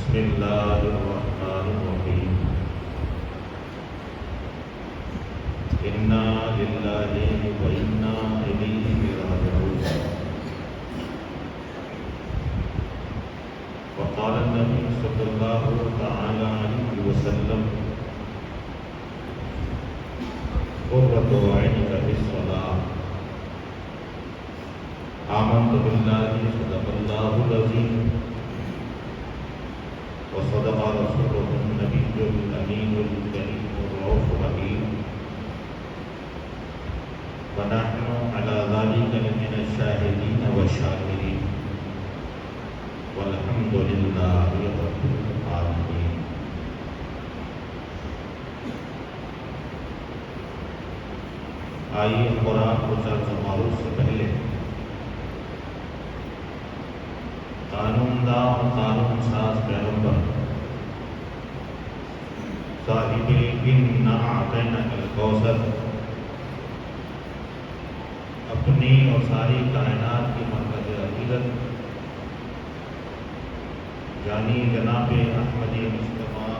بسم اللہ الرحمن الرحیم انا للہ و انا الیہ راجعون وقال النبی صلی اللہ تعالی علیہ وسلم قرۃ عینک فی الصلاۃ آمنت باللہ صدق اللہ العظیم وصدق رسوله النبي الأمين الكريم الرؤوف الرحيم ونحن على ذلك من الشاهدين والشاكرين والحمد لله رب العالمين. آئیے قرآن کو چند معروف سے پہلے قانون داں اور قانون ساز پیغمبر صاحب اِنَّا أَعْطَيْنَاكَ الْكَوْثَرَ اپنی اور ساری کائنات کی مرکز عقیدت یعنی جناب احمد مصطفیٰ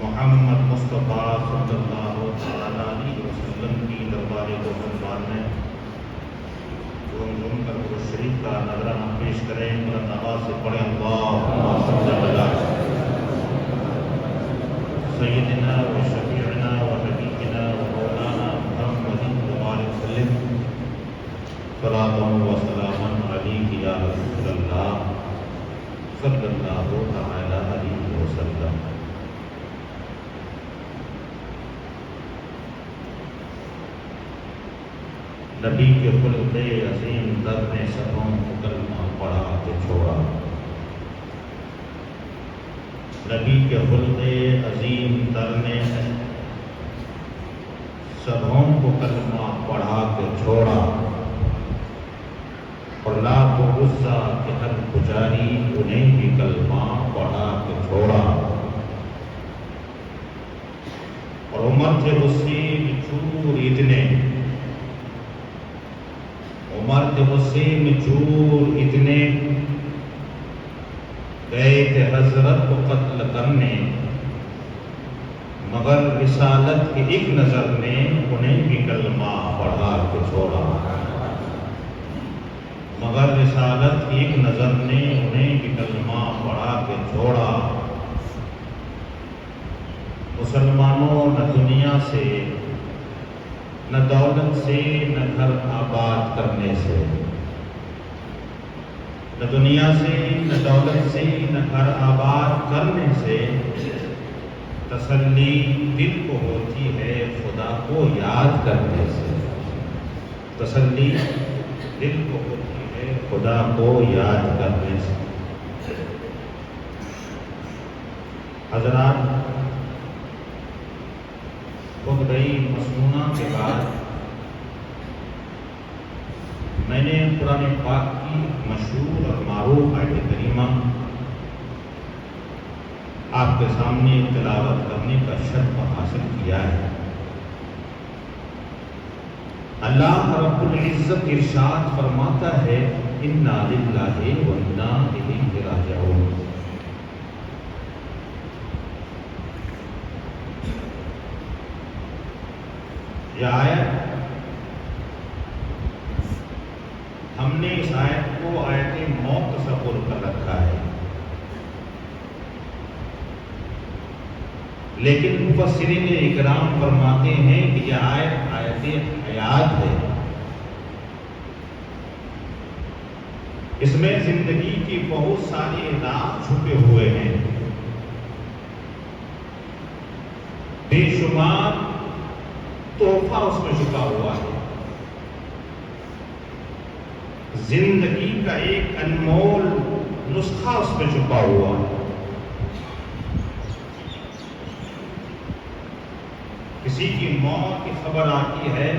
محمد مصطفیٰ صلی اللہ علیہ وسلم کی دربار گوہر میں جھوم کر وہ شریف کا نذرانہ پیش کریں. بلند آواز سے پڑھیں اللہم صل علی سیدنا و شفیعنا و حبیبنا و مولانا محمد وبارک وسلم صلاۃ و سلام علیک یا رسول اللہ صلی اللہ تعالی علیہ وسلم. نبی کے خلق عظیم در نے سبوں کو کلمہ پڑھا کے چھوڑا. نبی کے خلق عظیم در نے سبوں کو کلمہ پڑھا کے چھوڑا. اور لات و عزا کے ہر پجاری انہیں بھی کلمہ پڑھا کے چھوڑا. اور عمر تھے غصے میں چور اتنے عمر کے غصے میں چور اتنے گئے تھے حضرت کو قتل کرنے مگر رسالت کی ایک نظر نے انہیں بھی کلمہ پڑھا کے چھوڑا. مگر رسالت کی ایک نظر نے انہیں بھی کلمہ پڑھا کے چھوڑا. مسلمانوں نہ دنیا سے نہ دولت سے نہ گھر آباد کرنے سے نہ دنیا سے نہ دولت سے نہ گھر آباد کرنے سے تسلی دل کو ہوتی ہے خدا کو یاد کرنے سے. تسلی دل کو ہوتی ہے خدا کو یاد کرنے سے. حضرات خطبہ مسنونہ کے بعد میں نے قرآن پاک کی مشہور اور معروف آیت کریمہ آپ کے سامنے تلاوت کرنے کا شرف حاصل کیا ہے. اللہ رب العزت ارشاد فرماتا ہے انا للہ و انا الیہ راجعون. یہ آیت ہم نے اس آیت کو آیت موت تصور کر رکھا ہے، لیکن مفسرین اکرام فرماتے ہیں کہ یہ آیت آیت حیات ہے. اس میں زندگی کی بہت ساری راز چھپے ہوئے ہیں، بے شمار تحفہ اس میں چھپا ہوا ہے. زندگی کا ایک انمول نسخہ اس میں چھپا ہوا ہے. کسی کی موت کی خبر آتی ہے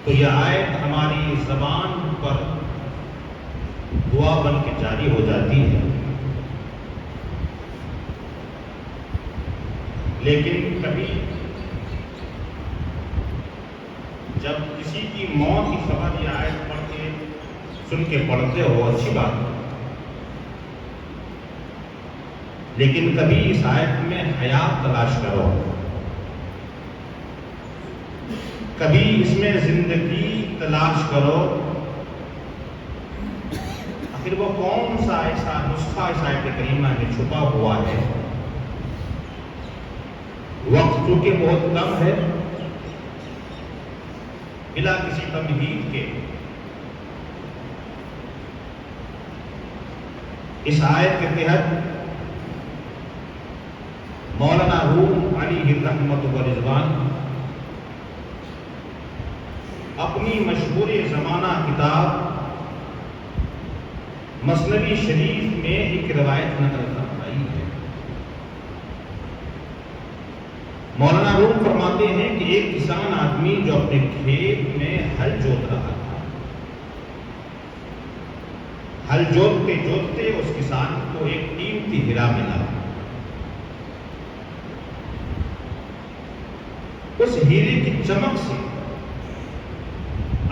تو یہ آیت ہماری زبان پر دعا بن کے جاری ہو جاتی ہے. لیکن کبھی جب کسی کی موت کی خبر یہ آیت پڑھ کے سن کے پڑھتے ہو اچھی بات ہے، لیکن کبھی اس آیت میں حیات تلاش کرو، کبھی اس میں زندگی تلاش کرو، آخر وہ کون سا ایسا نسخہ اس آیت کریمہ میں چھپا ہوا ہے؟ وقت چونکہ بہت کم ہے، بلا کسی تمہید کے اس آیت کے تحت مولانا روم علیہ الرحمۃ والرضوان اپنی مشہور زمانہ کتاب مثنوی شریف میں ایک روایت نقل فرمائی ہے۔ مولانا روم فرماتے ہیں کہ ایک کسان آدمی جو اپنے کھیت میں ہل جوت رہا تھا، ہل جوتتے جوتتے اس کسان کو ایک قیمتی ہیرا ملا۔ اس ہیرے کی چمک سے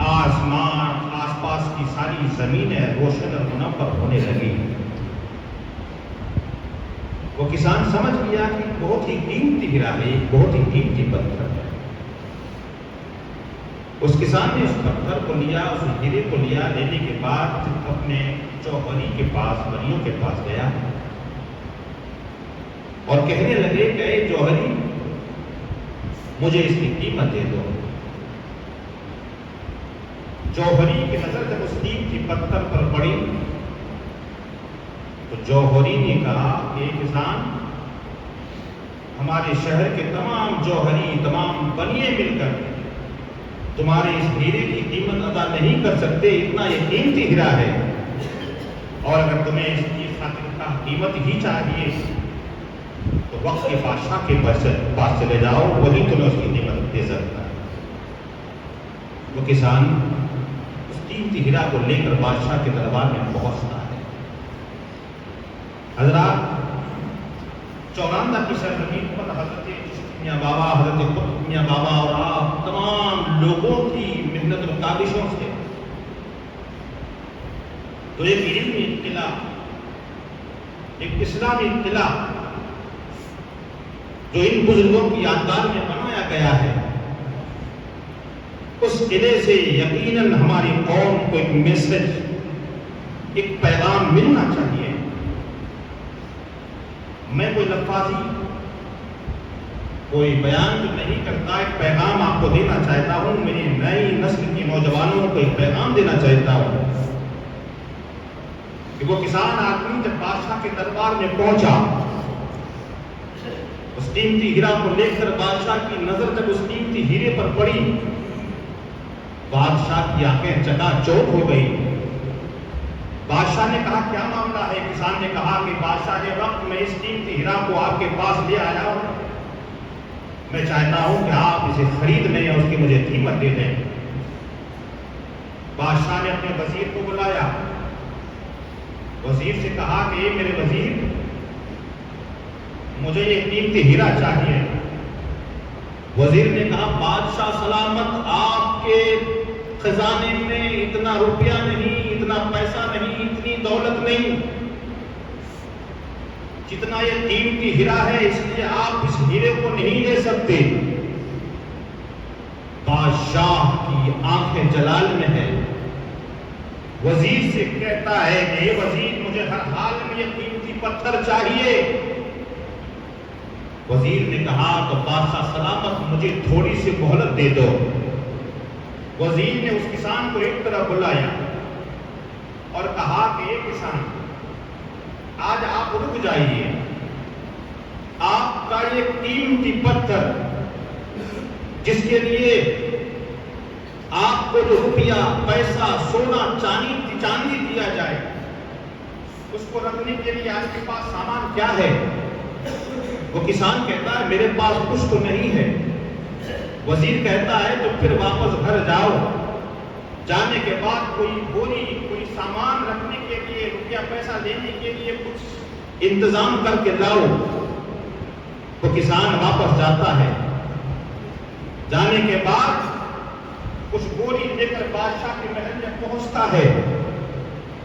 آسمان، آس پاس کی ساری زمینیں روشن اور منور ہونے لگی۔ وہ کسان سمجھ گیا کہ بہت ہی قیمتی ہیرا ہے، ایک بہت ہی قیمتی پتھر ہے۔ اس کسان نے اس پتھر کو لیا، اس ہیرے کو لیا، لینے کے بعد اپنے جوہری کے پاس، بلیوں کے پاس گیا اور کہنے لگے کہ اے جوہری، مجھے اس کی قیمت دے دو۔ جوہری کی نظر جب اس قیمتی پتھر پر پڑی تو جوہری نے کہا کہ کسان، ہمارے شہر کے تمام جوہری، تمام بنیے مل کر تمہارے اس ہیرے کی قیمت ادا نہیں کر سکتے، اتنا یہ قیمتی ہیرا ہے، اور اگر تمہیں اس کی خاطر کا قیمت ہی چاہیے تو وقت کے بادشاہ کے پاس چلے جاؤ، وہی تمہیں اس کی قیمت دے سکتا ہے۔ وہ کسان اس قیمتی ہیرا کو لے کر بادشاہ کے دربار میں پہنچتا ہے۔ حضرات، چوراندہ کی سرزمین پر حضرت میاں بابا، حضرت قطب میاں بابا اور آپ تمام لوگوں کی محنت اور کاوشوں سے تو ایک علمی قلعہ، ایک اسلامی قلعہ جو ان بزرگوں کی یادگار میں بنایا گیا ہے، اس قلعے سے یقیناً ہماری قوم کو ایک میسج، ایک پیغام ملنا چاہیے۔ میں کوئی لفاظی، کوئی بیان جو نہیں کرتا، ایک پیغام آپ کو دینا چاہتا ہوں، میری نئی نسل کی نوجوانوں کو ایک پیغام دینا چاہتا ہوں کہ وہ کسان آدمی جب بادشاہ کے دربار میں پہنچا، اس قیمتی ہیرا کو لے کر بادشاہ کی نظر جب اس قیمتی ہیرے پر پڑی، بادشاہ کی آنکھیں چکا چوک ہو گئی۔ بادشاہ نے کہا کیا معاملہ ہے؟ کسان نے کہا کہ بادشاہ کے وقت میں اس قیمتی ہیرا کو آپ کے پاس لے آیا ہوں، میں چاہتا ہوں کہ آپ اسے خرید لیں اور اس کی مجھے قیمت دے دیں۔ بادشاہ نے اپنے وزیر کو بلایا، وزیر سے کہا کہ اے میرے وزیر، مجھے یہ قیمتی ہیرا چاہیے۔ وزیر نے کہا بادشاہ سلامت، آپ کے خزانے میں اتنا روپیہ نہیں، اتنا پیسہ نہیں، اتنی دولت نہیں جتنا یہ قیمتی ہیرا ہے، اس لیے آپ اس ہیرے کو نہیں لے سکتے۔ بادشاہ کی آنکھیں جلال میں ہے، وزیر سے کہتا ہے کہ یہ وزیر، مجھے ہر حال میں یہ قیمتی پتھر چاہیے۔ وزیر نے کہا تو بادشاہ سلامت، مجھے تھوڑی سی مہلت دے دو۔ وزیر نے اس کسان کو ایک طرف بلایا اور کہا کہ یہ کسان، آج آپ رک جائیے، آپ کا یہ قیمتی پتھر جس کے لیے آپ کو جو روپیہ، پیسہ، سونا، چاندی دیا جائے، اس کو رکھنے کے لیے آپ کے پاس سامان کیا ہے؟ وہ کسان کہتا ہے میرے پاس کچھ تو نہیں ہے۔ وزیر کہتا ہے تو پھر واپس گھر جاؤ، جانے کے بعد کوئی بوری، کوئی سامان رکھنے کے لیے، روپیہ پیسہ دینے کے لیے کچھ انتظام کر کے لاؤ۔ وہ کسان واپس جاتا ہے، جانے کے بعد کچھ بوری لے کر بادشاہ کے محل میں پہنچتا ہے۔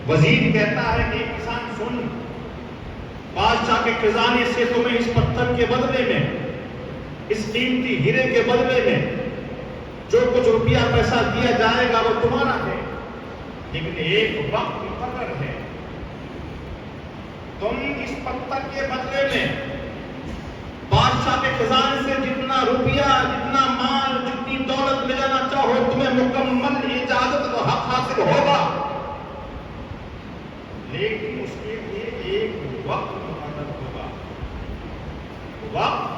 وزیر کہتا ہے کہ کسان سن، بادشاہ کے خزانے سے تمہیں اس پتھر کے بدلے میں، اس قیمتی ہیرے کے بدلے میں جو کچھ روپیہ پیسہ دیا جائے گا وہ تمہارا ہے، لیکن ایک وقت مقرر ہے۔ تم اس پتھر کے بدلے میں بادشاہ کے خزانے سے جتنا روپیہ، جتنا مال، جتنی دولت لے جانا چاہو، تمہیں مکمل اجازت و حق حاصل ہوگا، لیکن اس کے لیے ایک وقت مقرر ہوگا۔ وقت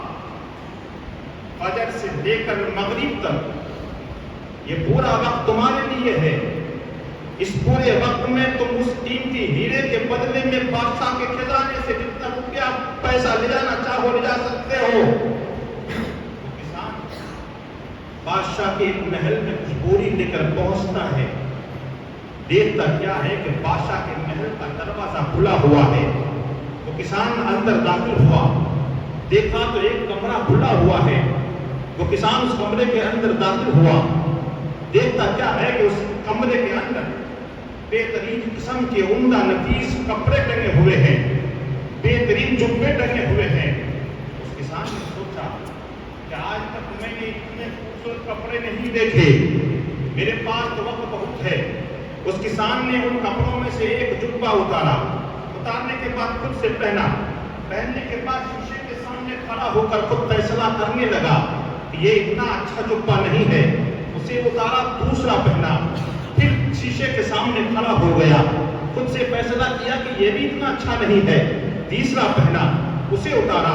فجر سے لے کر مغرب تک، یہ پورا وقت تمہارے لیے ہے۔ اس پورے وقت میں تم اس قیمتی ہیرے کے بدلے میں بادشاہ کے خزانے سے جتنا روپیہ پیسہ لے جانا چاہو لے جا سکتے ہو۔ وہ کسان بادشاہ کے محل میں کچھ بوری لے کر پہنچتا ہے، دیکھتا کیا ہے کہ بادشاہ کے محل کا دروازہ کھلا ہوا ہے۔ وہ کسان اندر داخل ہوا، دیکھا تو ایک کمرہ کھلا ہوا ہے۔ وہ کسان اس کمرے کے اندر داخل ہوا، دیکھتا کیا ہے کہ اس کمرے کے اندر بہترین قسم کے عمدہ نفیس کپڑے ٹنگے ہوئے ہیں، بہترین جبے ٹنگے ہوئے ہیں۔ اس کسان نے سوچا کہ آج تک میں نے اتنے خوبصورت کپڑے نہیں دیکھے، میرے پاس تو وقت بہت ہے۔ اس کسان نے ان کپڑوں میں سے ایک جبہ اتارا، اتارنے کے بعد خود سے پہنا، پہننے کے بعد شیشے کے سامنے کھڑا ہو کر خود فیصلہ کرنے لگا کہ یہ اتنا اچھا جبہ نہیں ہے۔ اسے اتارا، دوسرا پہنا، پھر شیشے کے سامنے کھڑا ہو گیا، خود سے فیصلہ کیا کہ یہ بھی اتنا اچھا نہیں ہے، تیسرا پہنا، اسے اتارا،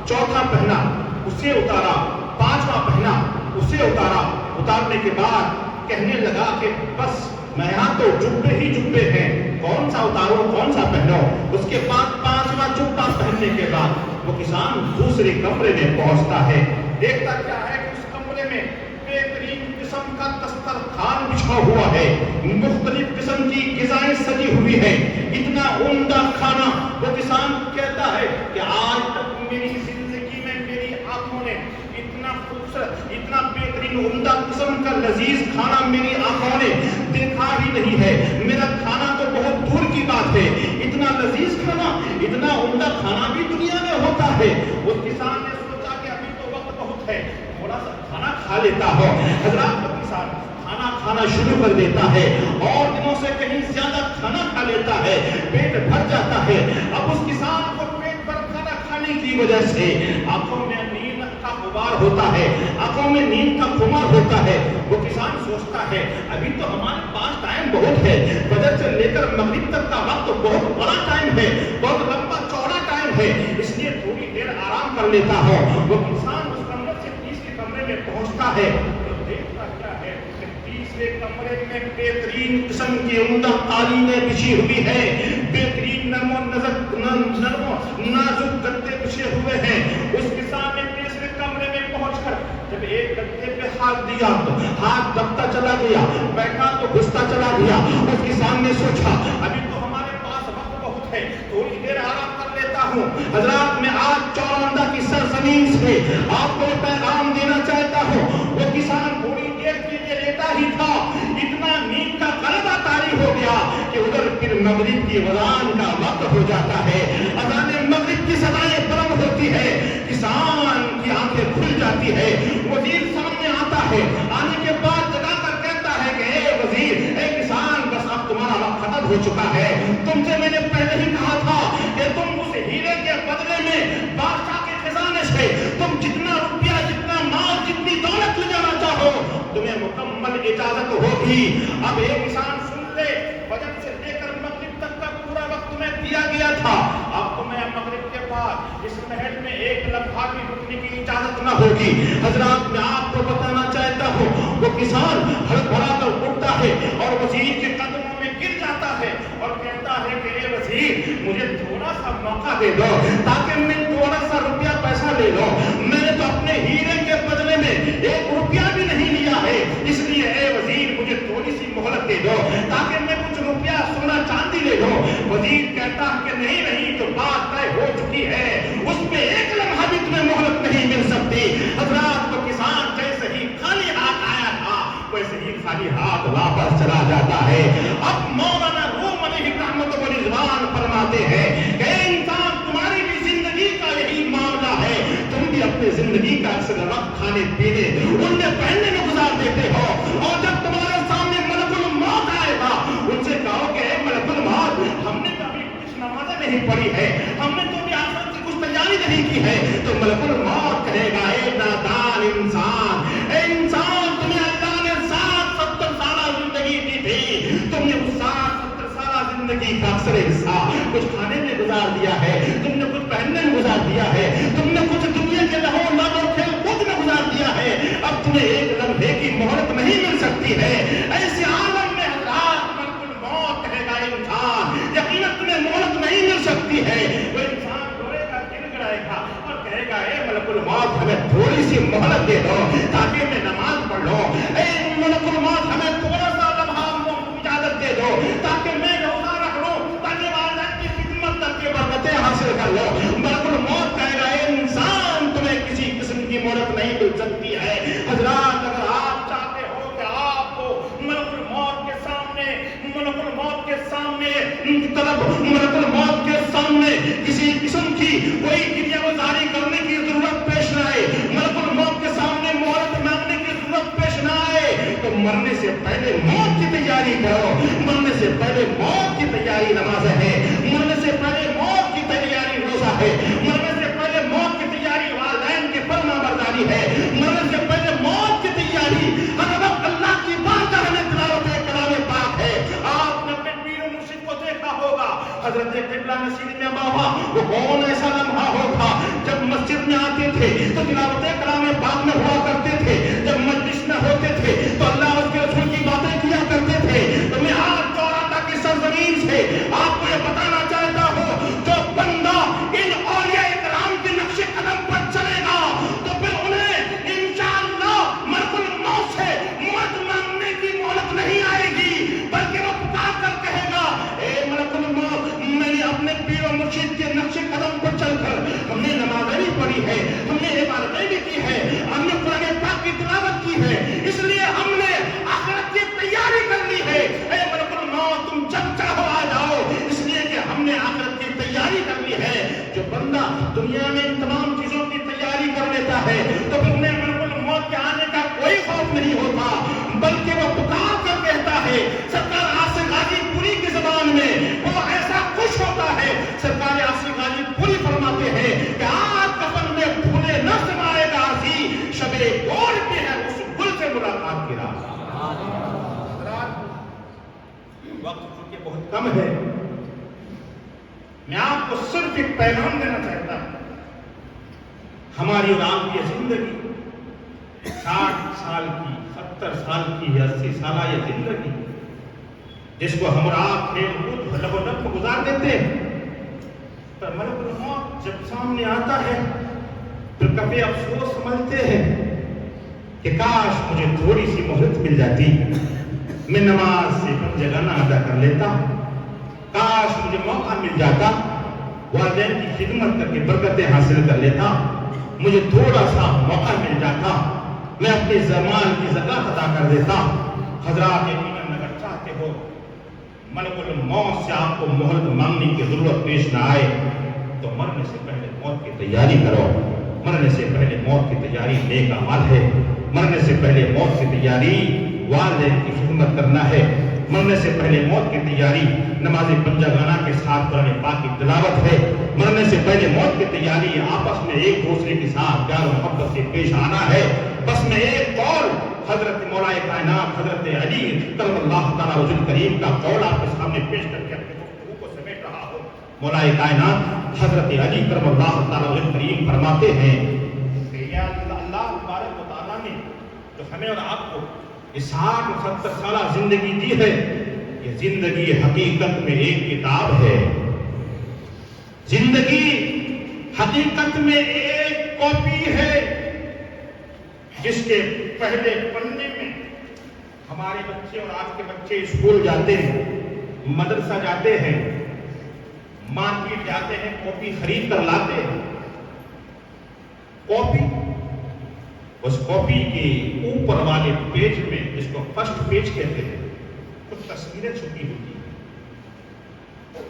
چوتھا پہنا، اسے اتارا، پانچواں پہنا، اسے اتارا۔ اتارنے کے بعد کہنے لگا کہ بس میں یہاں تو جبے ہی جبے ہیں، کون سا اتارو کون سا پہنو۔ اس کے بعد پانچواں جبہ پہننے کے بعد وہ کسان دوسرے کمرے میں پہنچتا ہے، دیکھتا کیا ہے کہ اس کمرے میں بہترین قسم کا دسترخوان بچھا ہوا ہے، مختلف قسم کی غذائیں سجی ہوئی ہیں، اتنا عمدہ کھانا۔ وہ کسان کہتا ہے کہ آج تک میری زندگی میں میری آنکھوں نے اتنا خوبصورت، اتنا بہترین عمدہ قسم کا لذیذ کھانا میری آنکھوں نے دیکھا ہی نہیں ہے۔ میرا کھانا تو بہت دور کی بات ہے، اتنا لذیذ کھانا، اتنا عمدہ کھانا بھی دنیا میں ہوتا ہے۔ اس کسان نے سوچا کہ ابھی تو وقت بہت ہے، تھوڑا سا کھانا کھا لیتا ہو۔ حضرات وہ کسان کھانا کھانا شروع کر دیتا ہے، اور دنوں سے کہیں زیادہ کھانا کھا لیتا ہے، پیٹ بھر جاتا ہے۔ اب اس کسان کو پیٹ بھر کھانا کھانے کی وجہ سے آنکھوں میں نیند کا غبار ہوتا ہے، آنکھوں میں نیند کا خمار ہوتا ہے۔ وہ کسان سوچتا ہے ابھی تو ہمارے پاس ٹائم بہت ہے، فجر سے لے کر مغرب تک کا وقت بہت بڑا ٹائم ہے، بہت لمبا چوڑا ٹائم ہے، اس لیے تھوڑی دیر آرام کر لیتا ہوں۔ وہ کسان اس کمرے سے تیسرے کمرے میں پہنچتا ہے تو دیکھتا کیا ہے کہ تیسرے کمرے میں بہترین قسم کی عمدہ قالینیں بچھی ہوئی ہیں، بہترین نرم و نازک گدے بچھے ہوئے ہیں۔ اس کسان نے تیسرے کمرے میں پہنچ کر جب ایک گدے پہ ہاتھ دیا تو ہاتھ دبتا چلا گیا، بیٹھا تو گھستا چلا گیا۔ اس کسان نے سوچا ابھی تو ہمارے پاس وقت بہت ہے، تھوڑی دیر آرام کر لیتا ہوں۔ حضرات میں آج چورندہ کی سرزمین سے آپ کو پیغام دینا چاہتا ہوں، وہ کسان تھوڑی دیر کے لیے لیتا ہی تھا، اتنا نیند کا غلبہ طاری ہو گیا کہ ادھر پھر مغرب کی اذان کا وقت ہو جاتا ہے، اذان مغرب کی صدائیں بلند ہوتی ہے، کسان کی آنکھیں کھل جاتی ہے۔ وزیر سامنے آتا ہے، آنے کے بعد جگا کر کہتا ہے کہ اے وزیر، اے کسان، بس اب تمہارا وقت ختم ہو چکا ہے، تم سے میں نے پہلے ہی کہا تھا کہ تم اس ہیرے کے بدلے میں بادشاہ کے خزانے سے تم جتنا روپیہ، جتنا مال، جتنی دولت لے جانا چاہو تمہیں مکمل اجازت ہوگی۔ اب ایک کسان سن لے، فجر سے لے کر مغرب تک کا پورا وقت تمہیں دیا گیا تھا، اب تمہیں مغرب کے بعد اس محل میں ایک لمحہ بھی رکنے کی اجازت نہ ہوگی۔ حضرات میں آپ کو بتانا چاہتا ہوں، وہ کسان ہڑبڑا کر اٹھتا ہے اور وزیر کے قدموں میں گر جاتا ہے اور کہتا ہے کہ اے وزیر، مجھے تھوڑا سا موقع دے دو تاکہ میں تھوڑا سا روپیہ پیسہ لے لو، میں نے تو اپنے ہیرے کے بدلے میں ایک روپیہ بھی نہیں لیا ہے، اس لیے اے وزیر مجھے تھوڑی سی مہلت دے دو تاکہ میں کچھ روپیہ سونا چاندی لے لوں۔ وزیر کہتا ہے کہ نہیں نہیں، جو بات طے ہو چکی ہے اس میں ایک لمحہ بھی تمہیں مہلت نہیں مل سکتی۔ حضرات کو کسان جیسے ہی خالی ہاتھ آیا تھا ویسے ہی خالی ہاتھ واپس چلا جاتا ہے۔ اب مولانا روم علیہ علیہم رحمت و رضوان فرماتے ہیں کہ انسان تمہاری بھی زندگی کا یہی معاملہ ہے، تم بھی اپنی زندگی کا اکثر وقت کھانے پینے ان میں پہننے میں گزار دیتے ہو، اور جب تمہارے سامنے ملک الموت آئے گا ان سے کہو کہ اے ملک الموت، ہم نے کبھی کچھ نمازیں نہیں پڑھی ہے، ہم نے تو بھی آخرت کی کچھ تیاری نہیں کی ہے، تو ملک الموت کہے گا اے نادان انسان، اے انسان، تمہیں اللہ نے 60-70 سالہ زندگی دی تھی، تم نے اس 60-70 سالہ زندگی کا اکثر حصہ کچھ کھانے میں گزار دیا ہے، تم نے کچھ پہننے میں گزار دیا ہے، تم نے کچھ دنیا کے لہو لب اور کھیل کود میں گزار دیا ہے، اب تمہیں ایک لمحے کی مہلت نہیں مل سکتی ہے، ایسے عالم میں حضرات ملک الموت کہے گا انسان یقیناً تمہیں مہلت نہیں مل سکتی ہے، وہ انسان روئے گا گر گڑائے گا اور کہے گا اے ملک الموت ہمیں تھوڑی سی مہلت دے دو تاکہ میں نماز پڑھ لوں، اے ملک الموت ہمیں تھوڑا سا لمحہ اجازت دے دو تاکہ میں روزہ رکھ لوں، تاکہ والدین کی خدمت کر کے برکتیں حاصل کر لو، ملک الموت کہے گا اے انسان تمہیں کسی قسم کی مہلت نہیں مل سکتی ہے۔ حضرات اگر آپ چاہتے ہو کہ آپ کو ملک الموت کے سامنے ملک الموت کے سامنے کسی قسم کی کوئی کریا گزاری کرنے کی ضرورت پیش نہ آئے، ملک الموت کے سامنے مہلت مانگنے کی ضرورت پیش نہ آئے، تو مرنے سے پہلے موت کی تیاری کرو، مرنے سے پہلے موت کی تیاری نماز ہے، مرنے سے پہلے موت کی تیاری روزہ ہے، مرنے سے پہلے موت کی تیاری والدین کی فرما برداری ہے، مرنے سے پہلے موت کی تیاری ہر وقت اللہ کی بارگاہ میں تلاوت کلام پاک ہے۔ آپ نے اپنے پیر و مرشد کو دیکھا ہوگا، حضرت قبلہ نصیر میں بابا، وہ کون ایسا لمحہ ہوگا جب مسجد میں آتے تھے تو تلاوت کلام پاک میں ہوا کرتے تھے، جب مجلس میں ہوتے تھے تو اللہ اس کے رسول کی باتیں کیا کرتے تھے، تو میں آج چوراتا کی سرزمین سے آپ کو یہ بتانا چاہتا ہوں، جو بندہ ان اولیاء کرام کے نقش قدم پر چلے گا تو پھر انہیں انشاءاللہ ملک الموت سے موت مانگنے کی مہلت نہیں آئے گی، بلکہ وہ پکار کر کہے گا اے ملک الموت، میں نے اپنے پیر و مرشد کے نقش قدم پر چل کر ہم نے نمازیں بھی پڑھی ہے، ہم نے عبادتیں بھی کی ہے، ہم نے قرآن پاک کی تلاوت کی ہے، اس لیے ہم نے آخرت کی تیاری کر لی ہے، اے ملک الموت تم جب چاہو آ جاؤ، اس لیے کہ ہم نے آخرت کی تیاری کر لی ہے۔ جو بندہ دنیا میں ان تمام چیزوں کی تیاری کر لیتا ہے تو پھر انہیں ملک الموت کے آنے کا کوئی خوف نہیں ہوتا، بلکہ وہ پکار کر کہتا ہے، سرکار عاصم غازی پوری کی زبان میں وہ ایسا خوش ہوتا ہے، سرکار عاصم غازی پوری فرماتے ہیں کہ آج کفن میں پھولے نہ سمائے گا عزیز، شب گور پہ ہے اس گل سے ملاقات کی رات۔ وقت چونکہ بہت کم ہے، میں آپ کو صرف ایک پیغام دینا چاہتا ہوں، ہماری اور آپ کی زندگی 60 سال کی، 70 سال کی یا 80 سالہ یہ زندگی جس کو ہم اور آپ کھیل کود لب و لب میں گزار دیتے ہیں، پر ملک الموت جب سامنے آتا ہے پھر کبھی افسوس سمجھتے ہیں کہ کاش مجھے تھوڑی سی مہلت مل جاتی، میں نماز سے کم جگہ ادا کر لیتا، کاش مجھے موقع مل جاتا، والدین کی خدمت کر کے برکتیں حاصل کر لیتا، مجھے تھوڑا سا موقع مل جاتا، میں اپنے زمان کی زکات ادا کر دیتا۔ حضرات یقیناً اگر چاہتے ہو ملک الموت سے آپ کو مہلت مانگنے کی ضرورت پیش نہ آئے تو مرنے سے پہلے موت کی تیاری کرو، مرنے سے پہلے موت کی تیاری نیک عمل ہے، مرنے سے پہلے موت کی تیاری والدین کی خدمت کرنا ہے، مرنے سے پہلے موت کی تیاری نماز پنجگانہ کے ساتھ قرآن پاک کی تلاوت ہے، مرنے سے پہلے موت کی تیاری آپس میں ایک دوسرے کے ساتھ پیار و محبت سے پیش آنا ہے۔ بس میں ایک قول حضرت مولا کائنات حضرت علی کرم اللہ تعالیٰ وجہ کریم کا قول آپ کے سامنے پیش کر کے اپنے گفتگو کو سمیٹ رہا ہوں۔ مولا کائنات حضرت علی کرم اللہ تعالیٰ وجہ کریم فرماتے ہیں کہ یا اللہ تبارک و تعالیٰ نے جو ہمیں اور آپ کو 60-70 سالہ زندگی دی ہے، یہ زندگی حقیقت میں ایک کتاب ہے، زندگی حقیقت میں ایک کاپی ہے جس کے پہلے پڑھنے میں ہمارے بچے اور آج کے بچے اسکول جاتے ہیں، مدرسہ جاتے ہیں، مارکیٹ جاتے ہیں، کاپی خرید کر لاتے ہیں، کاپی اس کاپی کے اوپر والے پیج میں جس کو فرسٹ پیج کہتے ہیں کچھ تصویریں چھپی ہوتی ہیں،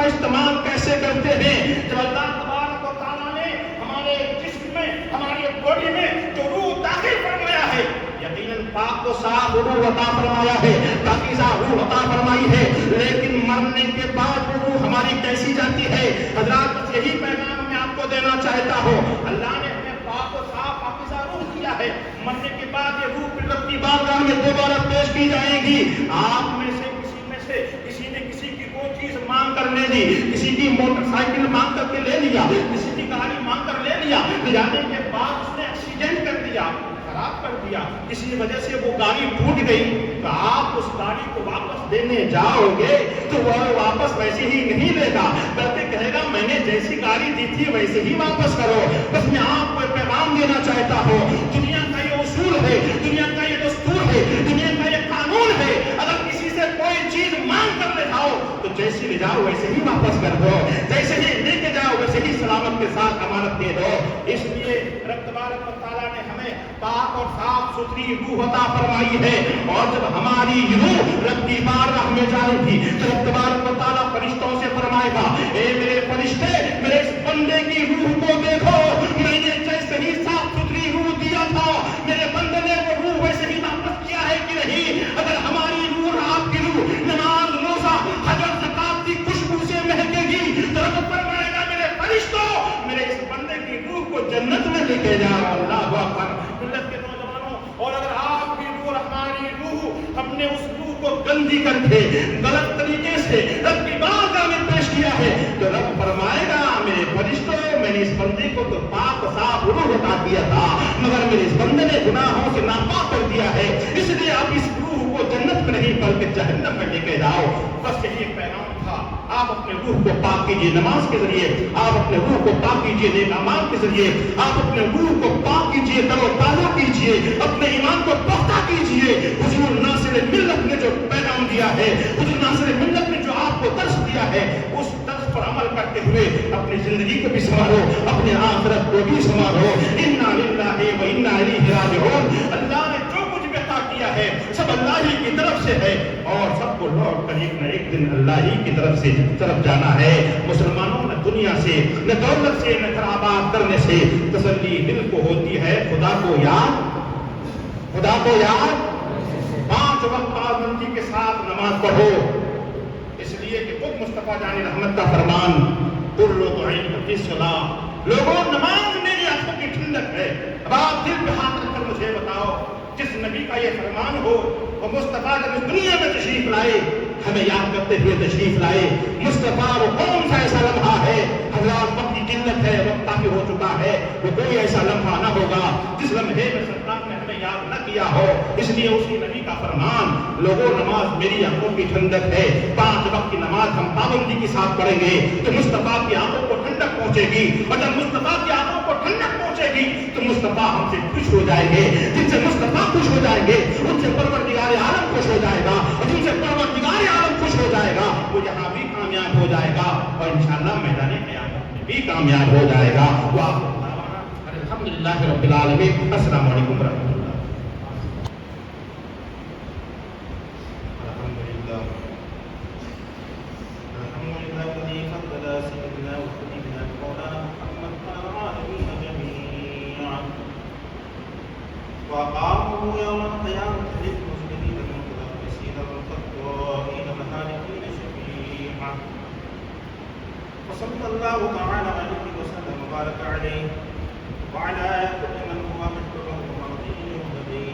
کا استعمال کیسے کرتے ہیں؟ جب اللہ تبارک و تعالیٰ نے ہمارے جسم میں، ہماری باڈی میں جو روح داخل فرمایا ہے، یقیناً پاک و صاف روح عطا فرمایا ہے، پاکیزہ روح عطا فرمائی ہے، لیکن مرنے کے بعد وہ روح ہماری کیسی جاتی ہے؟ حضرات یہی پیغام میں آپ کو دینا چاہتا ہوں، اللہ نے ہمیں پاک و صاف پاکیزہ روح دیا ہے، مرنے کے بعد یہ روح پھر رب کی بارگاہ میں دوبارہ پیش کی جائے گی۔ آپ میں سے کسی نے کسی کی کوئی چیز مانگ کر لے لی، کسی کی موٹر سائیکل مانگ کر کے لے لیا، کسی کی گاڑی مانگ کر لے لیا، لے جانے کے بعد اس نے ایکسیڈنٹ کر دیا، خراب کر دیا، کسی وجہ سے وہ گاڑی ٹوٹ گئی، تو آپ اس گاڑی کو واپس دینے جاؤ گے تو وہ واپس ویسے ہی نہیں لے گا، بلکہ کہے گا میں نے جیسی گاڑی دی تھی ویسے ہی واپس کرو۔ بس میں آپ کو پیغام دینا چاہتا ہوں، دنیا کا یہ اصول ہے، دنیا کا یہ دستور ہے، دنیا کا یہ قانون ہے، اگر کسی سے کوئی چیز مانگ کر لے جاؤ تو جیسے لے جاؤ ویسے ہی واپس کر دو، جیسے ہی لے کے جاؤ ویسے ہی سلامت کے ساتھ امانت دے دو۔ اس لیے رب تبارک و تعالیٰ نے ہمیں پاک اور صاف ستھری روح عطا فرمائی ہے، اور جب ہماری روح رب کی بارگاہ میں جائے گی تو رب تبارک و تعالیٰ فرشتوں سے فرمائے گا، اے میرے فرشتے، میرے اس بندے کی روح کو دیکھو، میں نے جیسے ہی صاف ستھری روح دیا تھا میرے بندے نے وہ روح ویسے ہی واپس کیا ہے کہ نہیں؟ اگر ہماری روح، آپ کی روح نماز، روزہ، حج اور زکات کی خوشبو سے مہکے گی تو رب فرمائے گا میرے فرشتوں، میرے اس بندے کی روح کو جنت میں لے کے جاؤ۔ اللہ اکبر۔ ملت کے نوجوانوں، اور اگر آپ کی روح، ہماری روح، ہم نے اس روح کو گندی کر کے غلط طریقے سے رب کی بارگاہ میں پیش کیا ہے تو رب فرمائے گا میرے فرشتوں، میں نے اس بندے کو تو پاک صاف روح عطا کیا تھا، مگر میرے اس بندے نے گناہوں سے ناپاک کر دیا ہے، اس لیے آپ اس روح کو جنت میں نہیں بلکہ جہنم میں لے کے جاؤ۔ بس یہی ایک پیغام تھا، آپ اپنے روح کو پاک کیجیے نماز کے ذریعے، آپ اپنے روح کو پاک کیجیے نیک اعمال کے ذریعے، آپ اپنے روح کو پاک کیجیے، تر و تازہ کیجیے، اپنے ایمان کو پختہ کیجیے۔ حضور ناصر ملت نے جو پیغام دیا ہے، حضور ناصر ملت نے جو آپ کو درس دیا ہے، اس درس پر عمل کرتے ہوئے اپنی زندگی کو بھی سنوارو، اپنے آخرت کو بھی سنوارو۔ انا للہ و انا الیہ راجعون۔ اللہ نے جو کچھ بھی عطا کیا ہے سب اللہ ہی کی طرف سے ہے، اور سب کو لوٹ کر ایک نہ ایک دن اللہ ہی کی طرف جانا ہے۔ مسلمانوں نہ دنیا سے، نہ دولت سے، نہ گھر آباد کرنے سے تسلی دل کو ہوتی ہے خدا کو یاد، خدا کو یاد۔ 5 وقت پابندی کے ساتھ نماز پڑھو، اس لیے کہ خود مصطفیٰ جان رحمت کا فرمان قرۃ عین فی الصلاۃ، لوگوں نماز میری آنکھوں کی ٹھنڈک ہے۔ اب آپ دل پہ ہاتھ رکھ کر مجھے بتاؤ، جس نبی کا یہ فرمان ہو، وہ مصطفیٰ جب اس دنیا میں تشریف لائے، ہمیں یاد کرتے ہوئے تشریف لائے، مصطفیٰ وہ کون سا ایسا لمحہ ہے؟ حضرات وقت کی قلت ہے، وقت کافی ہو چکا ہے، وہ کوئی ایسا لمحہ نہ ہوگا جس لمحے میں سرکار نے ہمیں یاد نہ کیا ہو۔ اس لیے اسی نبی کا فرمان، لوگوں نماز میری آنکھوں کی ٹھنڈک ہے، 5 وقت کی نماز ہم پابندی کے ساتھ پڑھیں گے تو مصطفیٰ کی آنکھوں کو ٹھنڈک پہنچے گی، اور جب مصطفیٰ کی آنکھوں کو ٹھنڈک پہنچے گی تو مصطفیٰ ہم سے خوش ہو جائیں گے، جن سے مصطفیٰ خوش ہو جائیں گے ان سے پروردگار عالم خوش ہو جائے گا، اور جن سے پروردگار عالم خوش ہو جائے گا وہ یہاں بھی کامیاب ہو جائے گا، اور انشاءاللہ میدان قیامت میں بھی کامیاب ہو جائے گا۔ الحمدللہ رب العالمین۔ السلام علیکم ورحمۃ اللہ۔ وأقاموا يوم القيامة للمسلمين المخلصين الخطائين الهالكين شفيعا وصلى الله تعالى عليه وسلم وبارك عليه وعلى كل من هو مشكور ومرضي ومهدي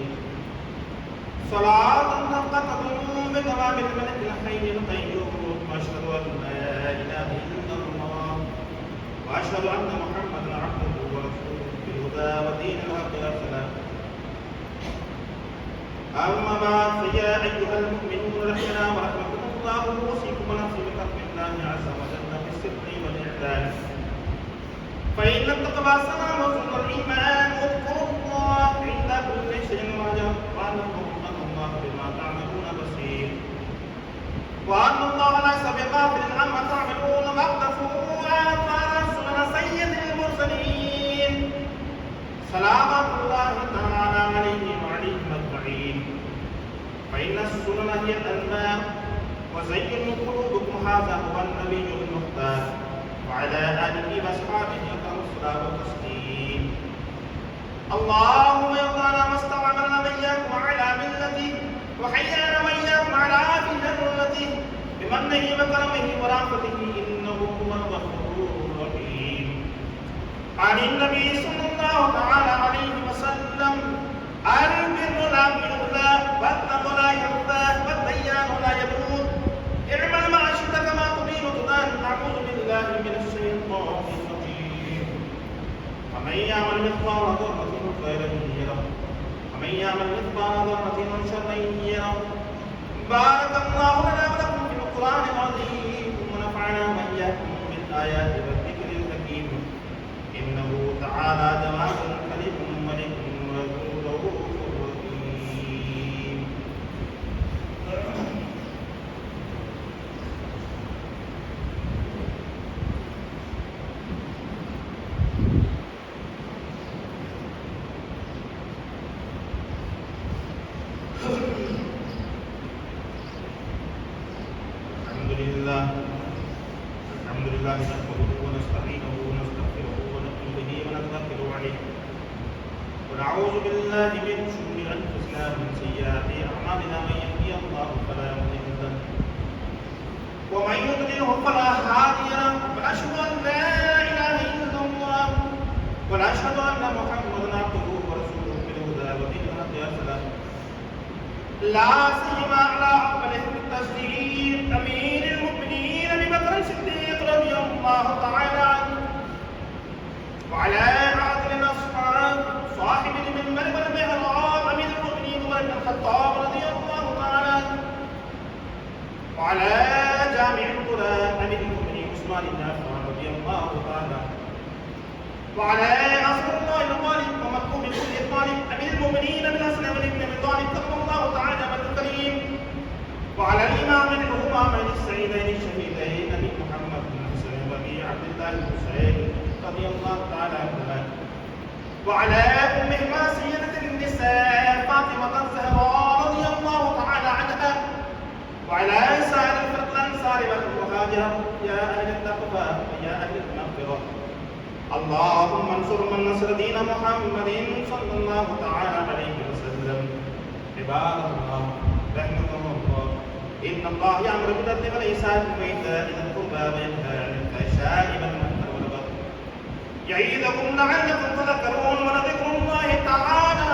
صلاة تنقطع بدوام الملك الحي القيوم وأشهد أن لا إله إلا الله وأشهد أن محمدا عبده ورسوله بالهدى ودين الحق والسلام أما بعد فيا أيها المؤمنون رحمنا ورحمكم الله أوصيكم ونفسي بتقوى الله عز وجل في السر والإعلان فإن التقوى سلامة الإيمان واذكروا الله عند كل شيء واعلموا أن الله بما تعملون بصير وأن الله ليس بغافل عما تعملون واقتفوا آثار سنن سيد المرسلين صلوات الله تعالى عليه وعليهم أجمعين فإن السنن هي الأنباء وزين قلوبكم هذا هو النبي المختار وعلى آله وأصحابه أقام الصلاة والتسليم. اللهم يرضانا ما استعملنا وإياكم على ملته وحيانا وإياكم على جنته بمنه وكرمه ورحمته إنه هو الغفور الرحيم. عن النبي صلى الله تعالى عليه وسلم: البر لا يغفى والتقوى لا يغفى والديان لا يموت اعمل ما شئت كما تطيع تدان. أعوذ بالله من الشيطان الرجيم. ومن يعمل مثقال ذرة خيرا يره ومن يعمل مثقال ذرة شرا يره. بارك الله لنا ولكم في القرآن العظيم ونفعنا وإياكم بالآيات والذكر الحكيم. إنه تعالى جواد كريم ملك رؤوف رحيم. الحمد لله نحمده ونستعينه ونستغفره ونؤمن به ونتوكل عليه ونعوذ بالله من شرور انفسنا ومن سيئات اعمالنا. من يهده الله فلا مضل له ومن يضلله فلا هادي له. ونشهد ان لا اله الا الله ونشهد ان محمدا عبده ورسوله بالهدى ودين الحق ارسله لا سيما على أفضلهم التسليم أمير المؤمنين أبي بكر الصديق رضي الله تعالى عنه وعلى عادل الأصحاب صاحب المنبر والمحراب أمير المؤمنين عمر بن الخطاب رضي الله تعالى عنه وعلى جامع القرآن أمير المؤمنين عثمان بن عفان رضي الله تعالى عنه وعلى أصل الله الغالب ومكتوب كل الطالب أمير المؤمنين بن حسن بن أبي طالب كرم الله تعالى وجهه الكريم وعلى الإمام الهمامين السعيدين الشهيدين أبي محمد بن حسن وأبي عبد الله بن حسين رضي الله تعالى عنهما وعلى أمهما سيدة النساء فاطمة الزهراء رضي الله تعالى عنها وعلى سائر الفرق الأنصار والمهاجرة يا أهل التقوى ويا أهل المغفرة. اللهم انصر من نصر دين محمد صلى الله تعالى عليه وسلم. عباد الله رحمكم الله إن الله يأمر بالعدل والإحسان وإيتاء ذي القربى وينهى عن الفحشاء والمنكر والبغي يعظكم لعلكم تذكرون. ولذكر الله تعالى